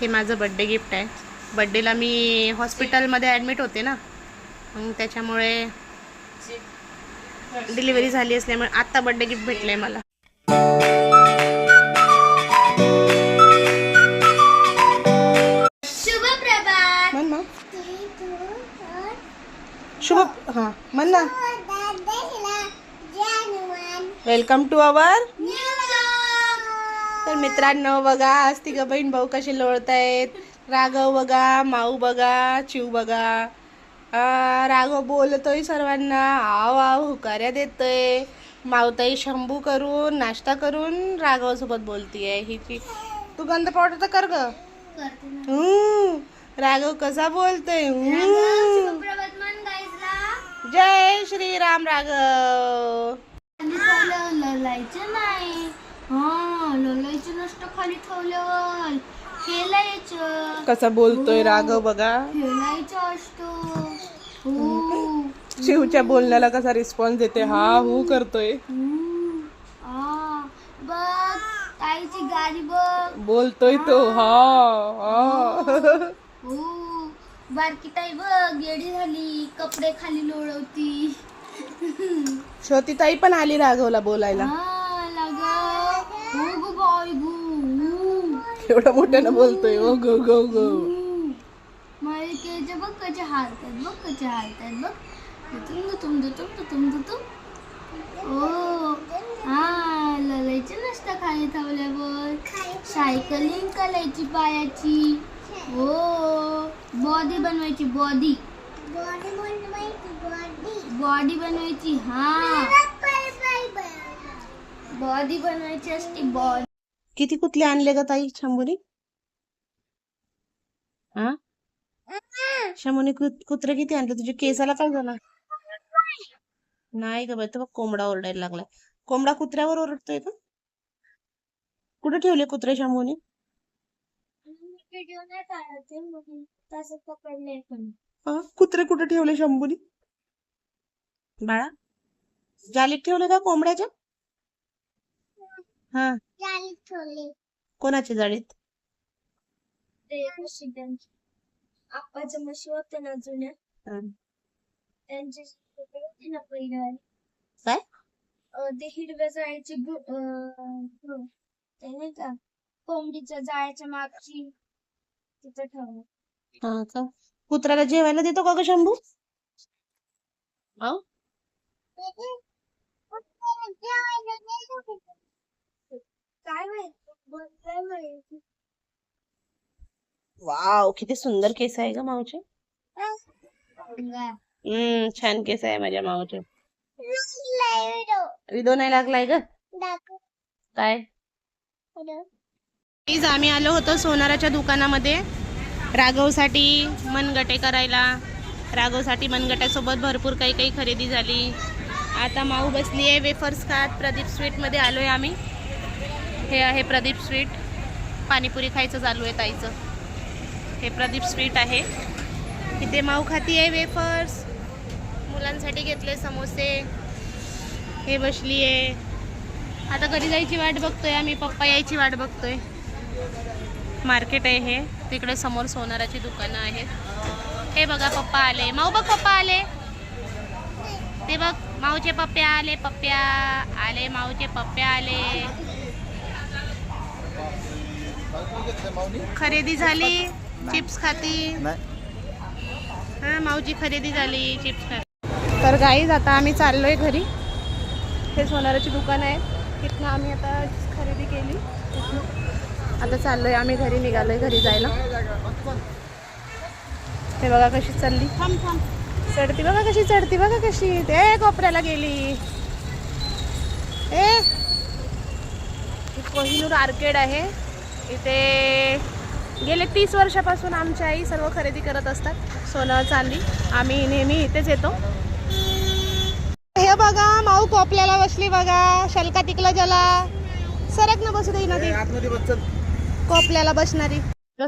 हे माझं birthday gift आहे. बड्डेला मी हॉस्पिटलमध्ये ॲडमिट होते ना, मग त्याच्यामुळे डिलिव्हरी झाली असल्यामुळे आत्ता बड्डे गिफ्ट भेटलं आहे मला. शुभ प्रभात. म्हण ना शुभ, हां म्हण ना. Welcome to our. तर मित्रांनो बघा, आज तिघं बहीण भाऊ कसे लोळतायत. राघव बघा, माऊ बघा, चिव बघा. राघव बोलतोय सर्वांना, आव आव हुकाऱ्या देतोय. माऊताई शंभू करून नाश्ता करून राघव सोबत बोलतीये. हिची तू गंध पावडर तर कर ग. राघव कसा बोलतोय. जय श्रीराम राघव. लोलायचं नाही, लोलायचं नसतं खाली ठेवल्यावर. खेळायचं. कसा बोलतोय राघव बघा. खेळायचं असतं. शिवच्या बोलण्याला कसा रिस्पॉन्स देते. हा हू करतोय. बघ ताईची गाडी बघ. बोलतोय तो. हा. बारकी ताई बघ येडी झाली, कपडे खाली लोळवती. छोटी ताई पण आली राघवला बोलायला. एवढं मोठ्यानं बोलतोय. ओ गो गो गो. मालिकेचे बघ कसे हालतात, बघ कसे हालतात बघ. तुम ओ ललायचं नसतं खाली ठेवल्यावर. सायकलिंग करायची पायाची. ओ बॉडी बनवायची. बॉडी बनवायची. हा बॉडी बनवायची असते. बॉडी. किती कुठले आणले ग ताई शंभूने. हा शंभूने कुत्रे किती आणले. तुझ्या केसाला काय झालं. नाही ग बाई, तर बघ कोंबडा ओरडायला लागलाय. कोंबडा कुत्र्यावर ओरडतोय का. कुठे ठेवले कुत्रे शंभूने. कुत्रे कुठे ठेवले शंभूने. बाळा जालीत ठेवले का कोंबड्याच्या. हा कोणाच्या जाळीत. आप्पाच्या म्हशी होत्या ना जुन्या, त्यांची काय ते हिरव्या जाळीची ते नाही का कोंबडीच्या जाळ्याच्या मागची तिथं ठेवलं. हा का. कुत्र्याला जेवायला देतो का ग शंभू. काय माहिती. वाव किती सुंदर केस आहे ग माऊचे. छान केस आहे माझ्या माऊचे. विदो नाही लागलाय ग. काय आम्ही आलो होतो सोनाराच्या दुकानामध्ये राघवसाठी मनगटे करायला. राघवसाठी मनगट्यासोबत भरपूर काही काही खरेदी झाली. आता माऊ बसली आहे वेफर्स खात. प्रदीप स्वीट मध्ये आलोय आम्ही. हे आहे प्रदीप स्वीट. पाणीपुरी खायचं चालू आहे ताईचं. हे प्रदीप स्वीट आहे. इथे माऊ खाती आहे वेफर्स. मुलांसाठी घेतले समोसे. हे बसली आहे. आता घरी जायची वाट बघतोय आम्ही. पप्पा यायची वाट बघतोय. मार्केट आहे हे. तिकडे समोर सोनाराची दुकानं आहेत. हे बघा पप्पा आले. माऊ बघ पप्पा आले. ते बघ माऊचे पप्प्या आले. पप्प्या आले. माऊचे पप्प्या आले. खरेदी झाली. चिप्स खाती. हा माऊची खरेदी झाली. चिप्स खाती. तर गाईज आता आम्ही चाललोय घरी. हे सोनाराची दुकान आहे. तिथनं आम्ही आता खरेदी केली. आता चाललोय आम्ही घरी. निघालोय घरी जायला. हे बघा कशी चालली. चढती बघा कशी. चढती बघा कशी. ते कोपऱ्याला गेली. कोहिनूर आर्केड आहे. इथे गेले 30 वर्षापासून आमच्या आई सर्व खरेदी करत असतात. सोनं चांदी. आम्ही नेहमी इथेच येतो. हे बघा माऊ कोपऱ्याला बसली बघा. शलका तिकला ज्याला सरक न बसू दे ना ती. कोपऱ्याला बसणारी.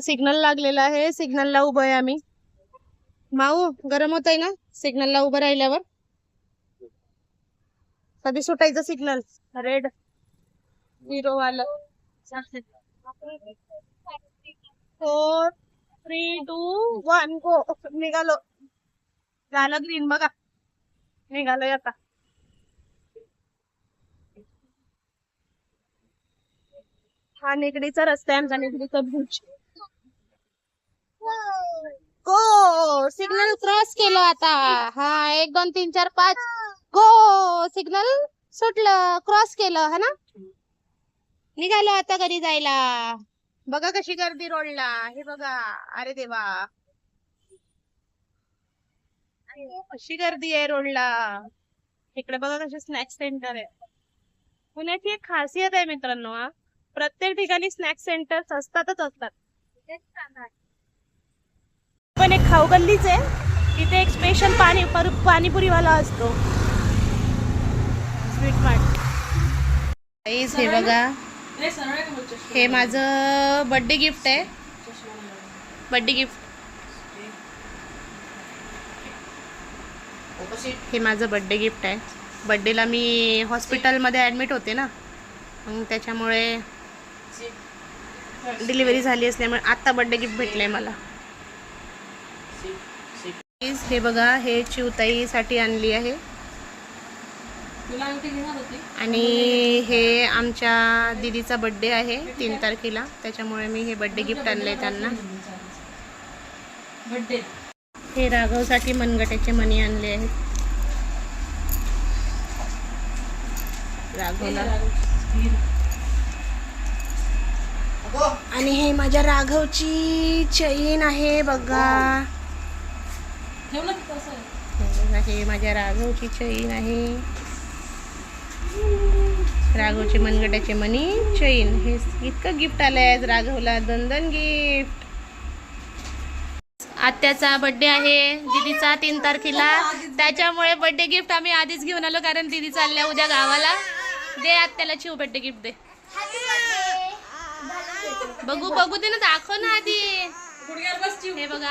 सिग्नल लागलेला आहे. सिग्नलला उभं आहे आम्ही. माऊ गरम होत आहे ना सिग्नलला उभं राहिल्यावर. कधी सुटायचं सिग्नल. रेड 0 वाला. 4 3 2 1 गो. निघालो. झालं ग्रीन बघा. निघालोय आता. हा निगडीचा रस्ता आहे आमचा, निगडीचा भुज. गो. सिग्नल क्रॉस केलं आता. हा 1 2 3 4 5 गो. सिग्नल सुटलं, क्रॉस केलं है ना. निघालो आता घरी जायला. बघा कशी गर्दी रोडला. हे बघा. अरे देवा, अशी गर्दी आहे रोडला. इकडे बघा कसे स्नॅक्स सेंटर आहे. पुण्याची एक खासियत आहे मित्रांनो, हा प्रत्येक ठिकाणी स्नॅक्स सेंटर असतातच असतात. पण एक खाऊ गल्लीच आहे, तिथे एक स्पेशल पाणीपुरीवाला असतो. Sweet mart. हे बघा, हे माझं बर्थडे गिफ्ट आहे. Birthday gift. हे माझं बर्थडे गिफ्ट आहे. बर्थडेला मी हॉस्पिटलमध्ये ॲडमिट होते ना, मग त्याच्यामुळे डिलिव्हरी झाली असल्यामुळे आत्ता बर्थडे गिफ्ट भेटलंय मला. हे बघा, हे चिवताईसाठी आणली आहे. आणि हे आमच्या दीदीचा बर्थडे आहे 3 तारखेला, त्याच्यामुळे मी हे बर्थडे गिफ्ट आणले त्यांना. हे राघवसाठी मनगट्याचे मणी आणले आहेत. राघवला. आणि हे माझ्या राघवची चैन आहे बघा. हे माझ्या राघवची चैन आहे. राघवचे मनगट्याचे मणी, चैन. हे इतकं गिफ्ट आलंय आज राघवला. 2 गिफ्ट. आत्याचा बर्थडे आहे दीदीचा 3 तारखेला, त्याच्यामुळे बर्थडे गिफ्ट आम्ही आधीच घेऊन आलो, कारण दीदी चालल्या उद्या गावाला. दे आत्याला चिव बर्थडे गिफ्ट दे. बघू दे ना, दाखव ना आधी. हे बघा,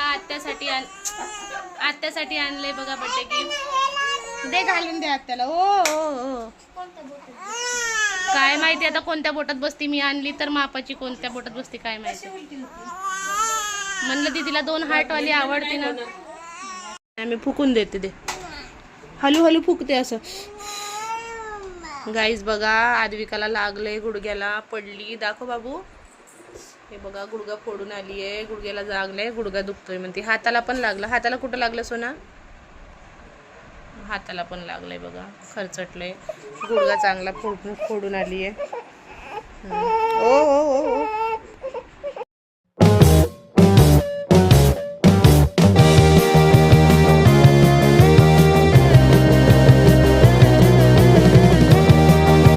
आत्यासाठी आणले बघा बर्थडे गिफ्ट. दे, घालून दे आत्याला. ओ काय माहिती आता कोणत्या बोटात बसती. मी आणली तर मापाची, कोणत्या बोटात बसती काय माहिती. म्हणलं दीदीला 2 हार्टवाली आवडते ना. मी फुकून देते. दे, हलू फुकते असं. गाईज बघा, आद्विकाला लागलंय गुडघ्याला, पडली. दाखव बाबू. हे बघा, गुडघा फोडून आली आहे, गुडघ्याला लागलंय, गुडघा दुखतोय म्हणते. हाताला पण लागलं. हाताला कुठं लागलं सोना? हाताला पण लागलंय बघा, खरचटलंय. गुडघा चांगला फोडून आली आहे. ओ